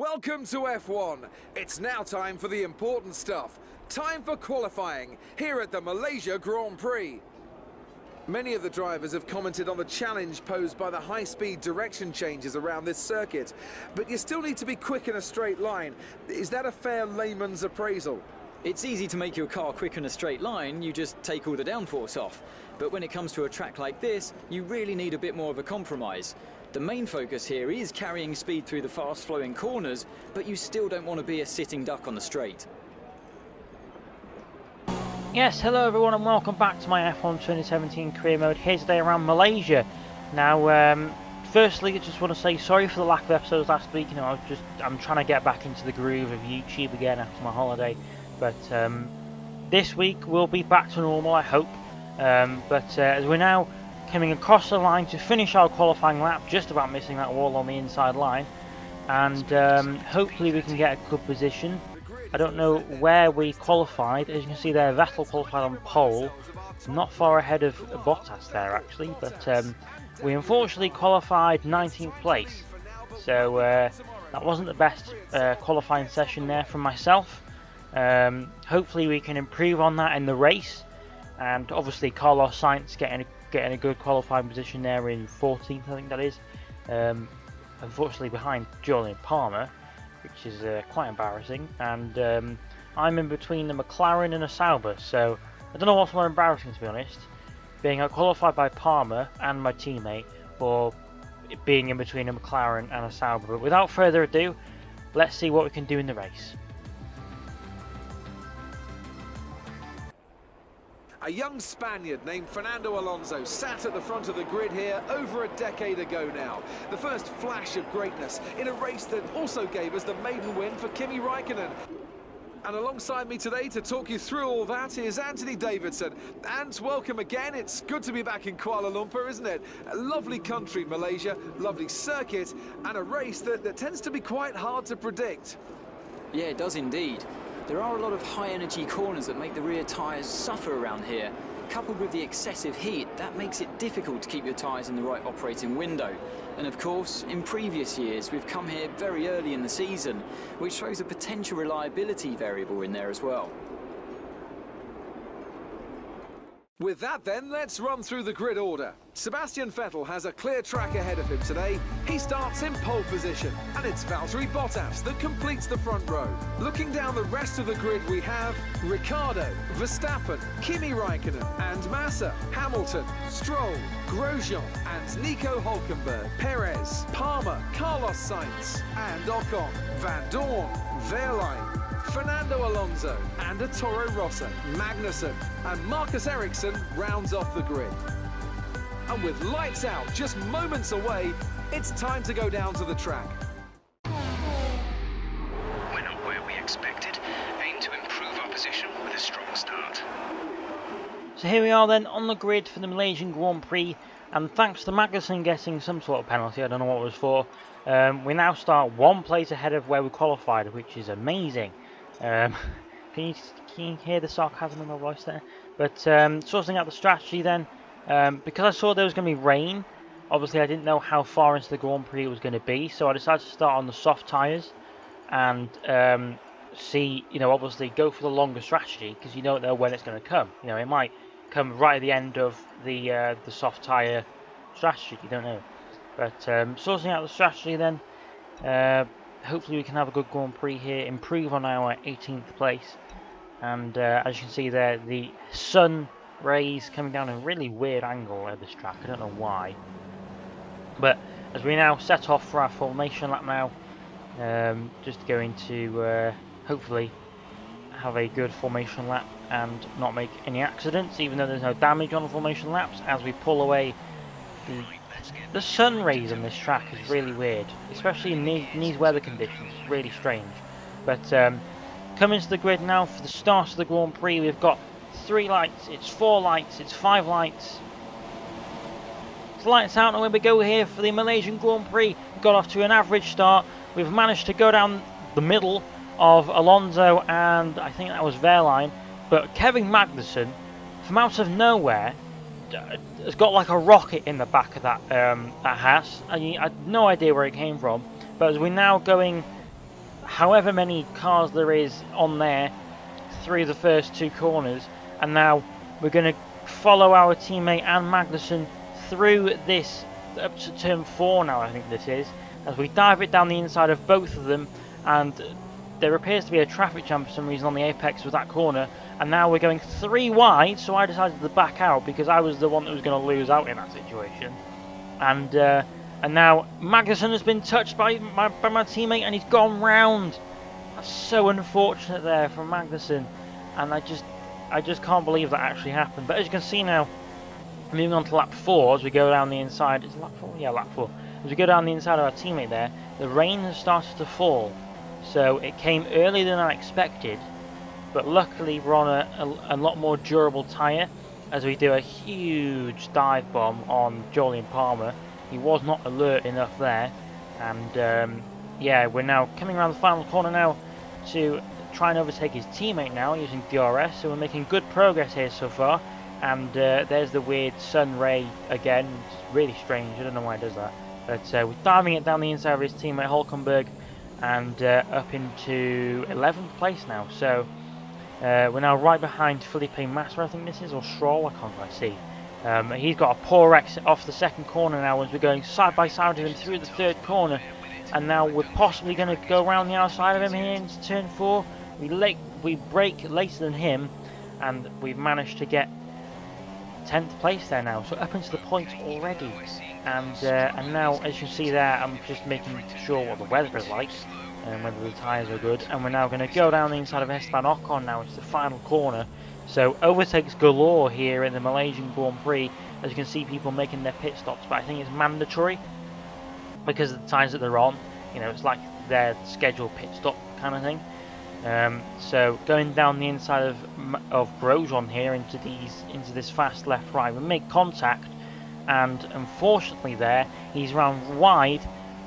Welcome to F1. It's now time for the important stuff. Time for qualifying here at the Malaysia Grand Prix. Many of the drivers have commented on the challenge posed by the high-speed direction changes around this circuit, but you still need to be quick in a straight line. Is that a fair layman's appraisal? It's easy to make your car quick in a straight line, you just take all the downforce off. But when it comes to a track like this, you really need a bit more of a compromise. The main focus here is carrying speed through the fast-flowing corners, but you still don't want to be a sitting duck on the straight. Yes, hello everyone and welcome back to my F1 2017 career mode here today around Malaysia. Now, firstly, I just want to say sorry for the lack of episodes last week. You know, I'm trying to get back into the groove of YouTube again after my holiday. But this week we'll be back to normal, I hope. As we're now coming across the line to finish our qualifying lap, just about missing that wall on the inside line, and hopefully we can get a good position. I don't know where we qualified. As you can see there, Vettel qualified on pole, not far ahead of Bottas there actually, but we unfortunately qualified 19th place, so that wasn't the best qualifying session there from myself. Hopefully we can improve on that in the race, and obviously Carlos Sainz getting a good qualifying position there in 14th, I think that is. Unfortunately behind Julian Palmer, which is quite embarrassing, and I'm in between the McLaren and a Sauber, so I don't know what's more embarrassing, to be honest, being qualified by Palmer and my teammate, or being in between a McLaren and a Sauber. But without further ado, let's see what we can do in the race. A young Spaniard named Fernando Alonso sat at the front of the grid here over a decade ago now. The first flash of greatness in a race that also gave us the maiden win for Kimi Raikkonen. And alongside me today to talk you through all that is Anthony Davidson. Ant, welcome again. It's good to be back in Kuala Lumpur, isn't it? A lovely country, Malaysia, lovely circuit, and a race that tends to be quite hard to predict. Yeah, it does indeed. There are a lot of high-energy corners that make the rear tyres suffer around here. Coupled with the excessive heat, that makes it difficult to keep your tyres in the right operating window. And of course, in previous years, we've come here very early in the season, which throws a potential reliability variable in there as well. With that then, let's run through the grid order. Sebastian Vettel has a clear track ahead of him today. He starts in pole position, and it's Valtteri Bottas that completes the front row. Looking down the rest of the grid, we have Ricciardo, Verstappen, Kimi Raikkonen and Massa, Hamilton, Stroll, Grosjean and Nico Hülkenberg, Perez, Palmer, Carlos Sainz and Ocon, Van Dorn, Wehrlein, Fernando Alonso and a Toro Rosso, Magnussen and Marcus Ericsson rounds off the grid. And with lights out just moments away, it's time to go down to the track. We're not where we expected. Aim to improve our position with a strong start. So here we are then on the grid for the Malaysian Grand Prix, and thanks to Magnussen getting some sort of penalty, I don't know what it was for, we now start one place ahead of where we qualified, which is amazing. Can you hear the sarcasm in my voice there? But sorting out the strategy then, because I saw there was going to be rain, obviously I didn't know how far into the Grand Prix it was going to be, so I decided to start on the soft tyres and see, you know, obviously go for the longer strategy, because you don't know when it's going to come. You know, it might come right at the end of the soft tyre strategy, you don't know. But sorting out the strategy then, hopefully we can have a good Grand Prix here, improve on our 18th place, and as you can see there, the sun rays coming down a really weird angle at this track, I don't know why. But as we now set off for our formation lap now, just going to hopefully have a good formation lap and not make any accidents, even though there's no damage on the formation laps, as we pull away the sun rays on this track is really weird, especially in these weather conditions. It's really strange. But coming to the grid now for the start of the Grand Prix, we've got 3 lights, it's 4 lights, it's 5 lights. It's lights out, and away we go here for the Malaysian Grand Prix. Got off to an average start. We've managed to go down the middle of Alonso and I think that was Wehrlein, but Kevin Magnussen, from out of nowhere, has got like a rocket in the back of that Haas. I had no idea where it came from, but as we're now going however many cars there is on there through the first 2 corners, and now we're going to follow our teammate and Magnussen through this up to turn 4 now, I think this is, as we dive it down the inside of both of them, and there appears to be a traffic jam for some reason on the apex of that corner, and now we're going 3 wide, so I decided to back out because I was the one that was going to lose out in that situation. And now Magnussen has been touched by my teammate, and he's gone round. That's so unfortunate there from Magnussen, and I just can't believe that actually happened. But as you can see now, moving on to lap 4, as we go down the inside, is it lap 4? Yeah, lap 4. As we go down the inside of our teammate there, the rain has started to fall, so it came earlier than I expected, but luckily we're on a lot more durable tyre, as we do a huge dive bomb on Julian Palmer. He was not alert enough there, and yeah, we're now coming around the final corner now to try and overtake his teammate now using DRS, so we're making good progress here so far. And there's the weird sun ray again. It's really strange, I don't know why it does that, but we're diving it down the inside of his teammate Hulkenberg, and up into 11th place now. So we're now right behind Felipe Massa, I think this is, or Stroll, I can't quite see. He's got a poor exit off the second corner now as we're going side by side with him through the third corner, and now we're possibly going to go around the outside of him here into turn 4. We brake later than him, and we've managed to get 10th place there now, so up into the points already. And now, as you can see there, I'm just making sure what the weather is like and whether the tyres are good. And we're now going to go down the inside of Esteban Ocon now. It's the final corner, so overtakes galore here in the Malaysian Grand Prix. As you can see, people making their pit stops, but I think it's mandatory because of the tyres that they're on. You know, it's like their scheduled pit stop kind of thing. So going down the inside of Grosjean here into this fast left right, we make contact, and unfortunately there he's run wide,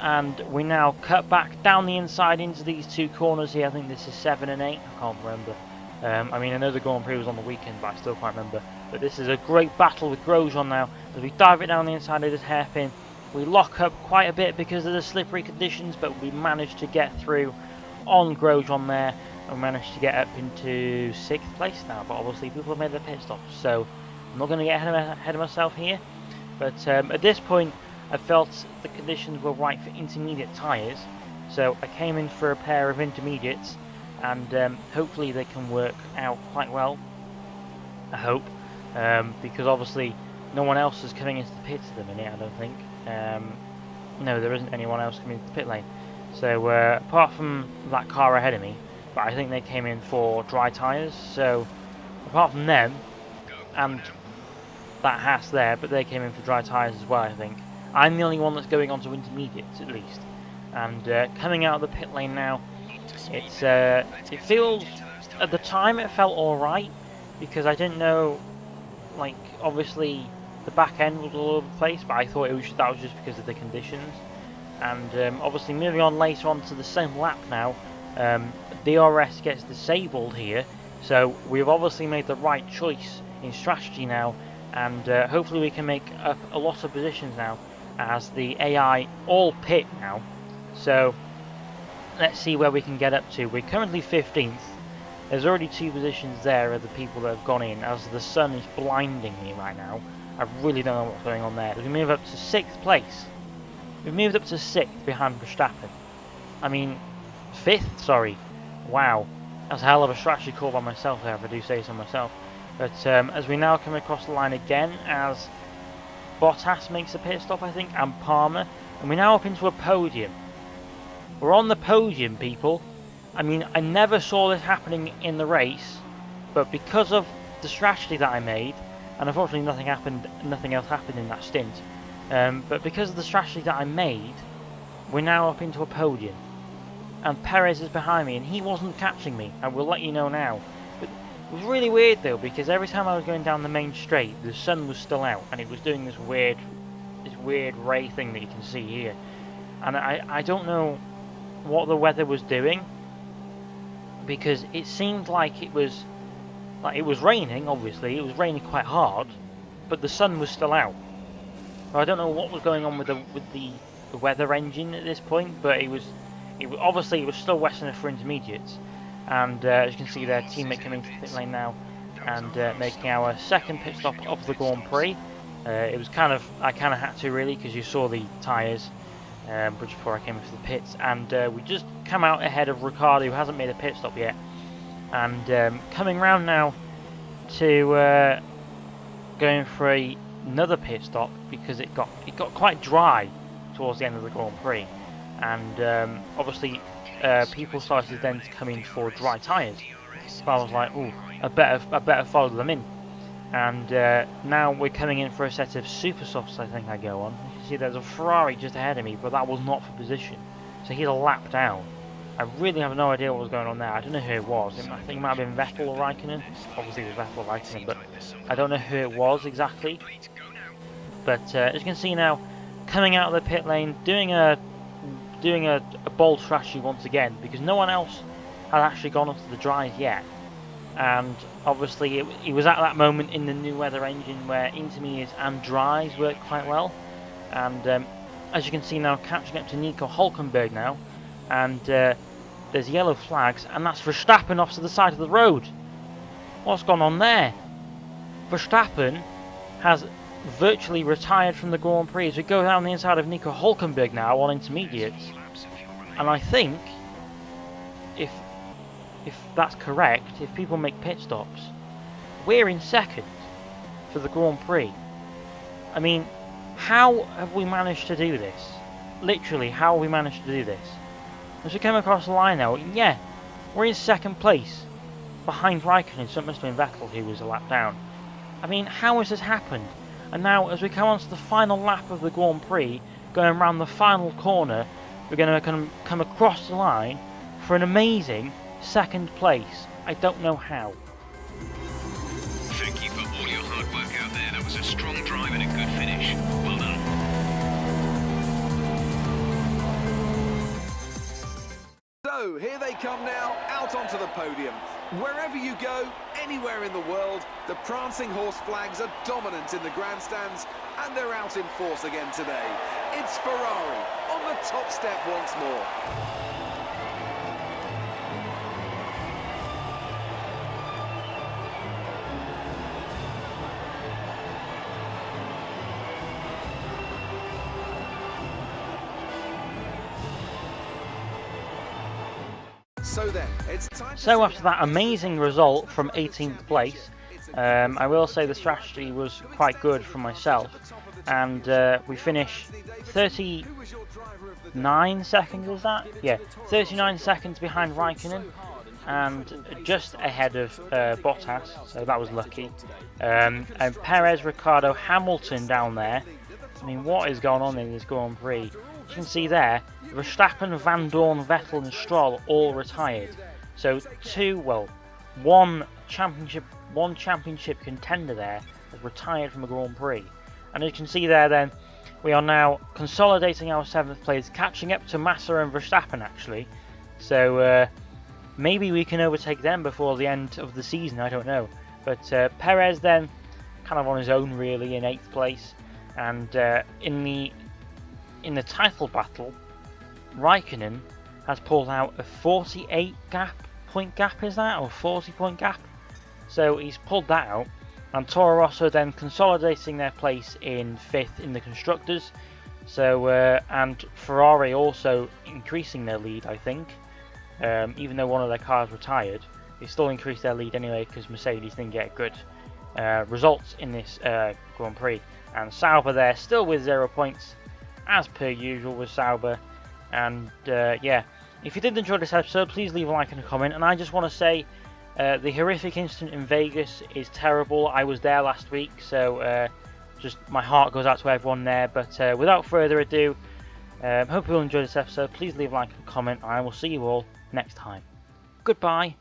and we now cut back down the inside into these 2 corners here. I think this is 7 and 8. I can't remember. I mean, I know the Grand Prix was on the weekend, but I still can't remember. But this is a great battle with Grosjean now as we dive it down the inside of this hairpin. We lock up quite a bit because of the slippery conditions, but we managed to get through on Grosjean there, and managed to get up into 6th place now. But obviously people have made their pit stops, so I'm not going to get ahead of myself here. But at this point I felt the conditions were right for intermediate tyres, so I came in for a pair of intermediates, and hopefully they can work out quite well, I hope, because obviously no one else is coming into the pits at the minute, I don't think. No, there isn't anyone else coming into the pit lane. So apart from that car ahead of me, but I think they came in for dry tyres, so apart from them and that Haas there, but they came in for dry tyres as well, I think. I'm the only one that's going on to intermediates at least. And coming out of the pit lane now, it feels, at the time it felt alright, because I didn't know, like, obviously the back end was all over the place, but I thought that was just because of the conditions. And obviously moving on later on to the same lap now, DRS gets disabled here, so we've obviously made the right choice in strategy now, and hopefully we can make up a lot of positions now as the AI all pit now. So let's see where we can get up to. We're currently 15th. There's already 2 positions there of the people that have gone in, as the sun is blinding me right now. I really don't know what's going on there. We move up to 6th place. We've moved up to 6th behind Verstappen. I mean, 5th, sorry. Wow. That's a hell of a strategy call by myself there, if I do say so myself. But as we now come across the line again, as Bottas makes a pit stop, I think, and Palmer, and we're now up into a podium. We're on the podium, people. I mean, I never saw this happening in the race, but because of the strategy that I made, and unfortunately nothing else happened in that stint, but because of the strategy that I made, we're now up into a podium. And Perez is behind me, and he wasn't catching me. I will let you know now. But it was really weird though, because every time I was going down the main straight, the sun was still out, and it was doing this weird ray thing that you can see here. And I don't know what the weather was doing, because it seemed like it was raining. Obviously, it was raining quite hard, but the sun was still out. So I don't know what was going on with the weather engine at this point, but it Obviously it was still Western for intermediates, and as you can see their teammate coming into the pit lane now and making our second pit stop of the Grand Prix. It was I kind of had to really, because you saw the tyres before I came into the pits, and we just come out ahead of Ricciardo, who hasn't made a pit stop yet, and coming round now to going for another pit stop, because it got quite dry towards the end of the Grand Prix, and obviously people started then to come in for dry tyres. So I was like, "Ooh, I better follow them in." And now we're coming in for a set of super softs, I think I go on. You can see there's a Ferrari just ahead of me, but that was not for position, so he's a lap down. I really have no idea what was going on there. I don't know who it was. I think it might have been Vettel or Raikkonen. Obviously it was Vettel or Raikkonen, but I don't know who it was exactly. But as you can see now, coming out of the pit lane, doing a bold strategy once again, because no one else had actually gone onto the dries yet. And obviously it was at that moment in the new weather engine where intermediates and dries work quite well. And as you can see now, catching up to Nico Hülkenberg now, and there's yellow flags, and that's Verstappen off to the side of the road. What's gone on there? Verstappen has virtually retired from the Grand Prix as we go down the inside of Nico Hülkenberg now on intermediates. And I think if that's correct, if people make pit stops, we're in second for the Grand Prix. I mean, how have we managed to do this? Literally, how have we managed to do this? As we come across the line now, yeah, we're in second place behind Raikkonen, so it must have been Vettel who was a lap down. I mean, how has this happened? And now, as we come on to the final lap of the Grand Prix, going around the final corner, we're going to come across the line for an amazing second place. I don't know how. Thank you for all your hard work out there. That was a strong drive and a good finish. Well done. So here they come now, out onto the podium. Wherever you go, anywhere in the world, the prancing horse flags are dominant in the grandstands, and they're out in force again today. It's Ferrari on the top step once more. So then, it's time. So after that amazing result from 18th place, I will say the strategy was quite good for myself, and we finish 39 seconds, is that? Yeah, 39 seconds behind Raikkonen, and just ahead of Bottas, so that was lucky. And Perez, Ricciardo, Hamilton down there. I mean, what is going on in this Grand Prix? You can see there, Verstappen, Van Dorn, Vettel and Stroll all retired. So one championship contender there has retired from the Grand Prix. And as you can see there then, we are now consolidating our 7th place, catching up to Massa and Verstappen actually. So maybe we can overtake them before the end of the season, I don't know. But Perez then, kind of on his own really, in 8th place. And in the title battle, Raikkonen has pulled out a 48 point gap, is that? Or 40 point gap? So he's pulled that out. And Toro Rosso then consolidating their place in 5th in the Constructors. So, and Ferrari also increasing their lead, I think. Even though one of their cars retired, they still increased their lead anyway because Mercedes didn't get good results in this Grand Prix. And Sauber there, still with 0 points, as per usual with Sauber. And yeah, if you did enjoy this episode, please leave a like and a comment. And I just want to say, the horrific incident in Vegas is terrible. I was there last week, so just my heart goes out to everyone there. But without further ado, hope you all enjoyed this episode. Please leave a like and a comment, and I will see you all next time. Goodbye.